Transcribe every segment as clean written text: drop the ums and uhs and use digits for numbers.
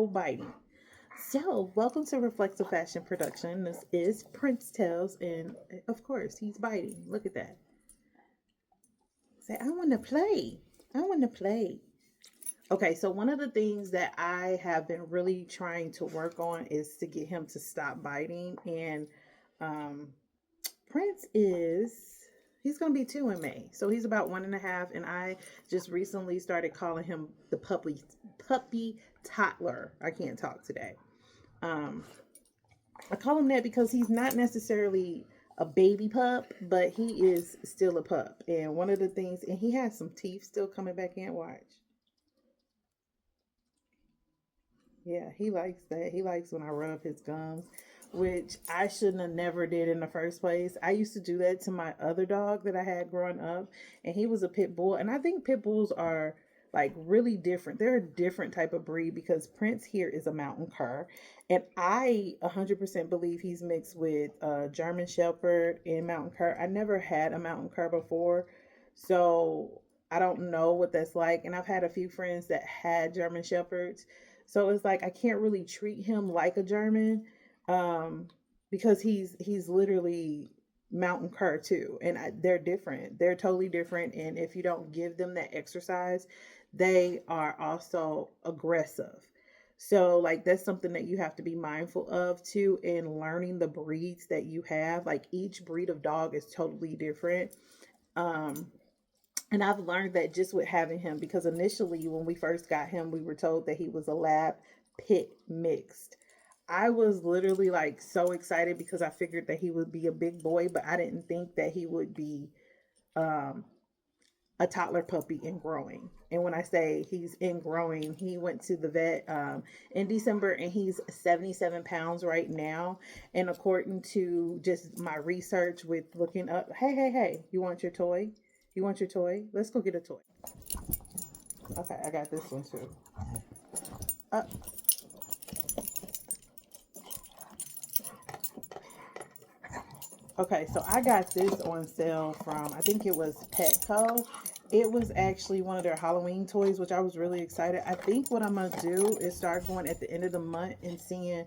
no biting. So, welcome to Reflective Fashion Production. This is Prince Tales, and of course, he's biting. Look at that. Say, I want to play. I want to play. Okay, so one of the things that I have been really trying to work on is to get him to stop biting. And um, Prince he's going to be 2 in May. So he's about 1.5. And I just recently started calling him the puppy toddler. I can't talk today. Um, I call him that because he's not necessarily a baby pup, but he is still a pup. And one of the things, and he has some teeth still coming back in. Watch. Yeah, he likes that. He likes when I rub his gums, which I shouldn't have never did in the first place. I used to do that to my other dog that I had growing up, and he was a pit bull. And I think pit bulls are like really different. They're a different type of breed because Prince here is a mountain cur, and I 100% believe he's mixed with German Shepherd and mountain cur. I never had a mountain cur before, so I don't know what that's like. And I've had a few friends that had German Shepherds, so it's like I can't really treat him like a German, um, because he's literally mountain cur too, and they're different. They're totally different, and if you don't give them that exercise, they are also aggressive. So like that's something that you have to be mindful of too in learning the breeds that you have. Like each breed of dog is totally different. Um, and I've learned that just with having him, because initially when we first got him, we were told that he was a lab pit mixed. I was literally like so excited because I figured that he would be a big boy, but I didn't think that he would be um, a toddler puppy in growing. And when I say he's in growing, he went to the vet in December and he's 77 pounds right now. And according to just my research with looking up, hey, you want your toy? You want your toy? Let's go get a toy. Okay, I got this one too. Uh, okay, so I got this on sale from, I think it was Petco. It was actually one of their Halloween toys, which I was really excited. I think what I'm going to do is start going at the end of the month and seeing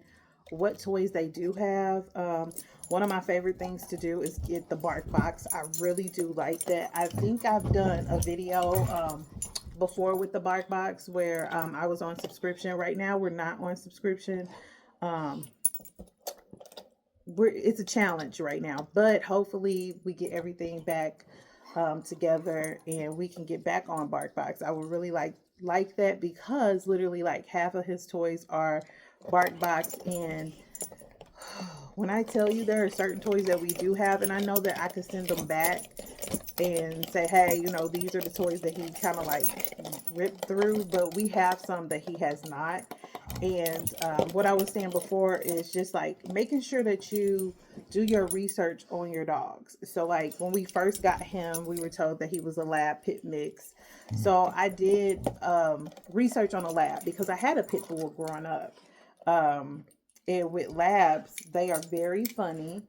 what toys they do have. One of my favorite things to do is get the bark box. I really do like that. I think I've done a video before with the bark box where I was on subscription. Right now we're not on subscription. Um, it's a challenge right now, but hopefully we get everything back together and we can get back on BarkBox. I would really like that because literally like half of his toys are BarkBox. And when I tell you there are certain toys that we do have, and I know that I could send them back and say, hey, these are the toys that he kind of like ripped through, but we have some that he has not. And what I was saying before is just like making sure that you do your research on your dogs. So like when we first got him, we were told that he was a lab pit mix. So I did research on a lab because I had a pit bull growing up. And with labs, they are very funny.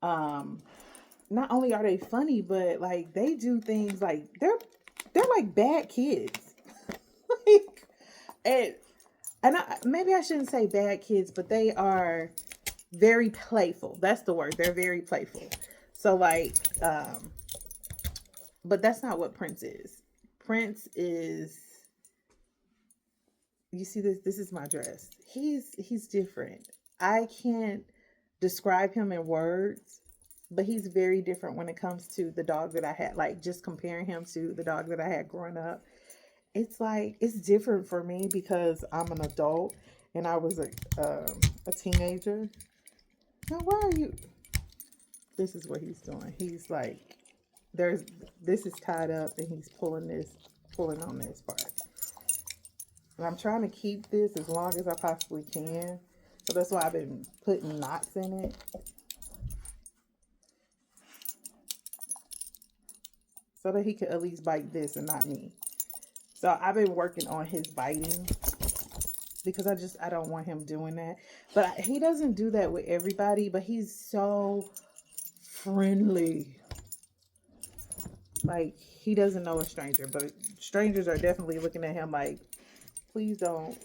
Not only are they funny, but like they do things like they're like bad kids. like and maybe I shouldn't say bad kids, but they are very playful. That's the word. They're very playful. So like, but that's not what Prince is. Prince is. You see this? This is my dress. He's different. I can't describe him in words, but he's very different when it comes to the dog that I had. Like just comparing him to the dog that I had growing up, it's like it's different for me because I'm an adult and I was a teenager. Now, why are you? This is what he's doing. He's like, this is tied up and he's pulling on this part. And I'm trying to keep this as long as I possibly can. So that's why I've been putting knots in it. So that he could at least bite this and not me. So I've been working on his biting because I don't want him doing that. But he doesn't do that with everybody, but he's so friendly. Like he doesn't know a stranger, but strangers are definitely looking at him like, please don't.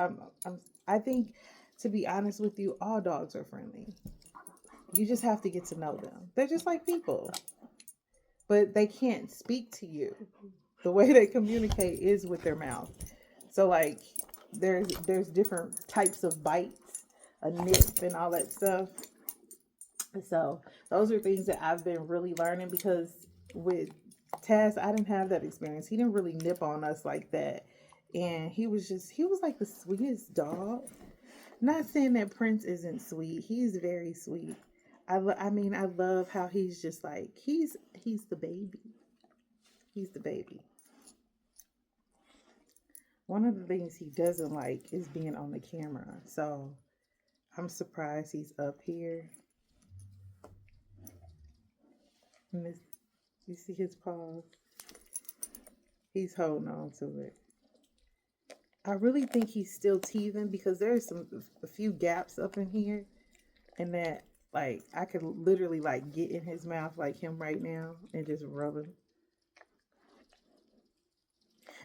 I'm, I'm, I think, to be honest with you, all dogs are friendly. You just have to get to know them. They're just like people, but they can't speak to you. The way they communicate is with their mouth. So like, there's different types of bites, a nip, and all that stuff. So those are things that I've been really learning because with Taz, I didn't have that experience. He didn't really nip on us like that. And he was like the sweetest dog. Not saying that Prince isn't sweet. He's very sweet. I mean, I love how he's just like, he's the baby. He's the baby. One of the things he doesn't like is being on the camera. So I'm surprised he's up here. And this, you see his paws? He's holding on to it. I really think he's still teething because there's a few gaps up in here, and that like I could literally like get in his mouth like him right now and just rub him.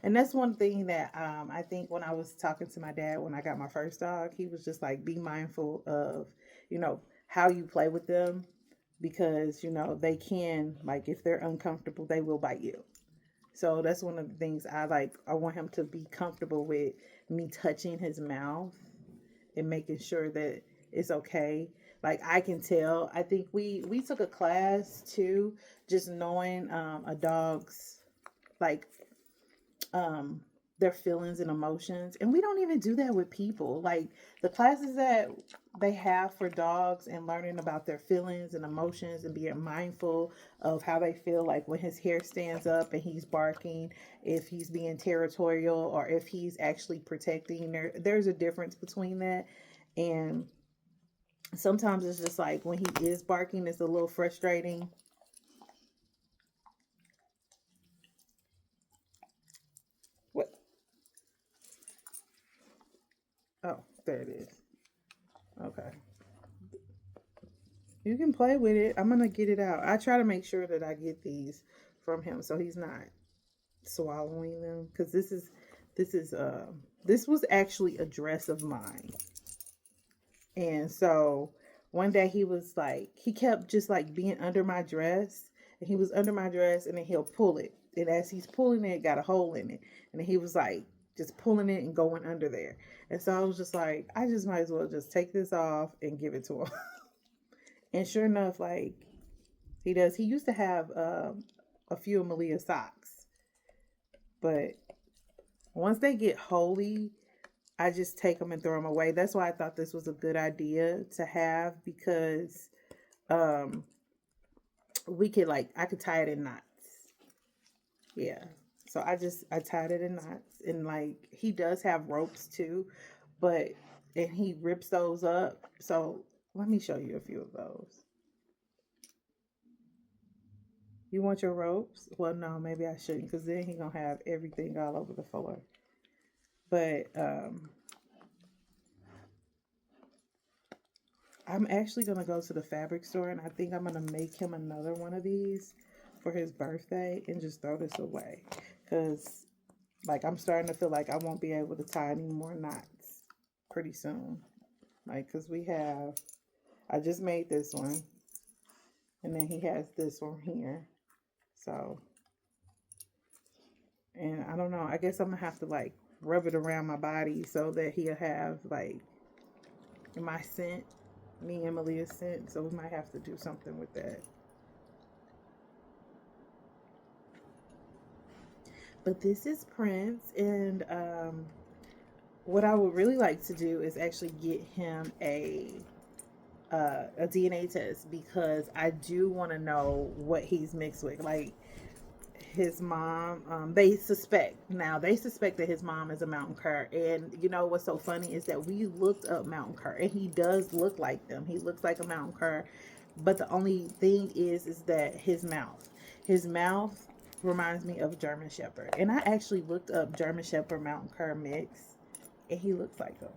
And that's one thing that I think when I was talking to my dad when I got my first dog, he was just like, be mindful of, how you play with them because, they can, like, if they're uncomfortable, they will bite you. So that's one of the things I like. I want him to be comfortable with me touching his mouth and making sure that it's okay. Like I can tell. I think we took a class too, just knowing a dog's like their feelings and emotions, and we don't even do that with people. Like the classes that they have for dogs and learning about their feelings and emotions and being mindful of how they feel, like when his hair stands up and he's barking, if he's being territorial or if he's actually protecting. There's a difference between that. And sometimes it's just like when he is barking, it's a little frustrating. What? Oh, there it is. Okay. You can play with it. I'm gonna get it out. I try to make sure that I get these from him so he's not swallowing them because this was actually a dress of mine. And so one day he was like, he kept just like being under my dress, and he was under my dress, and then he'll pull it, and as he's pulling it, it got a hole in it, and then he was like just pulling it and going under there. And so I was just like, I just might as well just take this off and give it to him. And sure enough, like he does. He used to have a few of Malia's socks, but once they get holy, I just take them and throw them away. That's why I thought this was a good idea to have because um, I could tie it in knots. Yeah. So I tied it in knots, and like he does have ropes too, but and he rips those up. So let me show you a few of those. You want your ropes? Well, no, maybe I shouldn't, because then he gonna have everything all over the floor. But I'm actually gonna go to the fabric store, and I think I'm gonna make him another one of these for his birthday and just throw this away, because like I'm starting to feel like I won't be able to tie any more knots pretty soon. Like, because I just made this one, and then he has this one here. So, and I don't know, I guess I'm gonna have to like rub it around my body so that he'll have like my scent, me and Malia's scent. So we might have to do something with that. But this is Prince, and what I would really like to do is actually get him a DNA test, because I do want to know what he's mixed with. Like his mom, they suspect that his mom is a mountain cur. And you know what's so funny is that we looked up mountain cur, and he does look like them. He looks like a mountain cur, but the only thing is that his mouth reminds me of German Shepherd. And I actually looked up German Shepherd mountain cur mix, and he looks like him.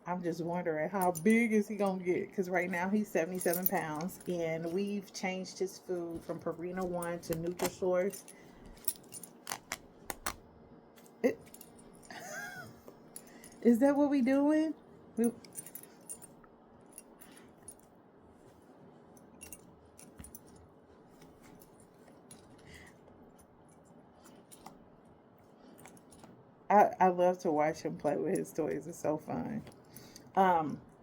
I'm just wondering, how big is he gonna get? Because right now he's 77 pounds, and we've changed his food from Purina One to Nutrisource. It, Is that what we doing? I love to watch him play with his toys. It's so fun.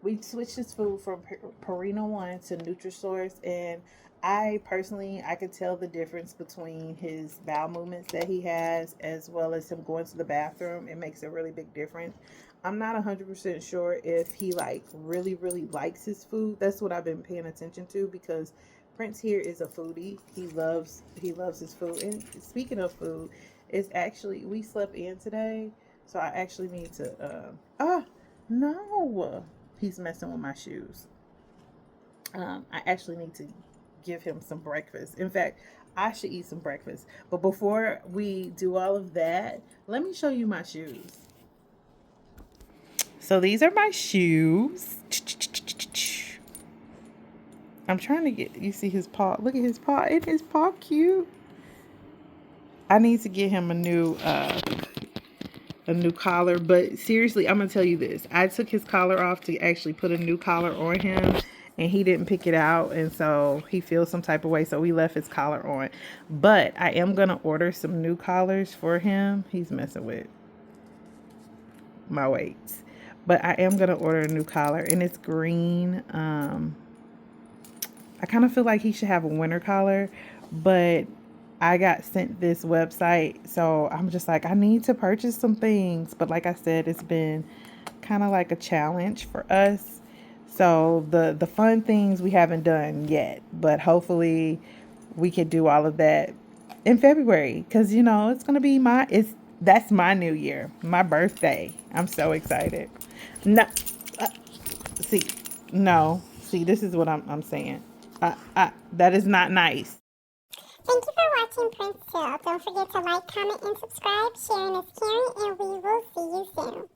We switched his food from Purina One to Nutrisource, and I personally I could tell the difference between his bowel movements that he has, as well as him going to the bathroom. It makes a really big difference. I'm not 100% sure if he like really likes his food. That's what I've been paying attention to because Prince here is a foodie. He loves his food. And speaking of food, it's actually we slept in today, so I actually need to. No, he's messing with my shoes. I actually need to give him some breakfast. In fact, I should eat some breakfast. But before we do all of that, let me show you my shoes. So these are my shoes. I'm trying to get, you see his paw. Look at his paw. Isn't his paw cute? I need to get him a new collar, but seriously, I'm gonna tell you this. I took his collar off to actually put a new collar on him, and he didn't pick it out, and so he feels some type of way, so we left his collar on. But I am gonna order some new collars for him. He's messing with my weights. But I am gonna order a new collar, and it's green. I kind of feel like he should have a winter collar, but I got sent this website, so I'm just like, I need to purchase some things. But like I said, it's been kind of like a challenge for us. So the fun things we haven't done yet, but hopefully we can do all of that in February, because you know it's gonna be that's my new year, my birthday. I'm so excited. No, uh, see, no, see, this is what I'm saying. That is not nice. Thank you for watching Prince Hill. Don't forget to like, comment, and subscribe. Sharing is caring, and we will see you soon.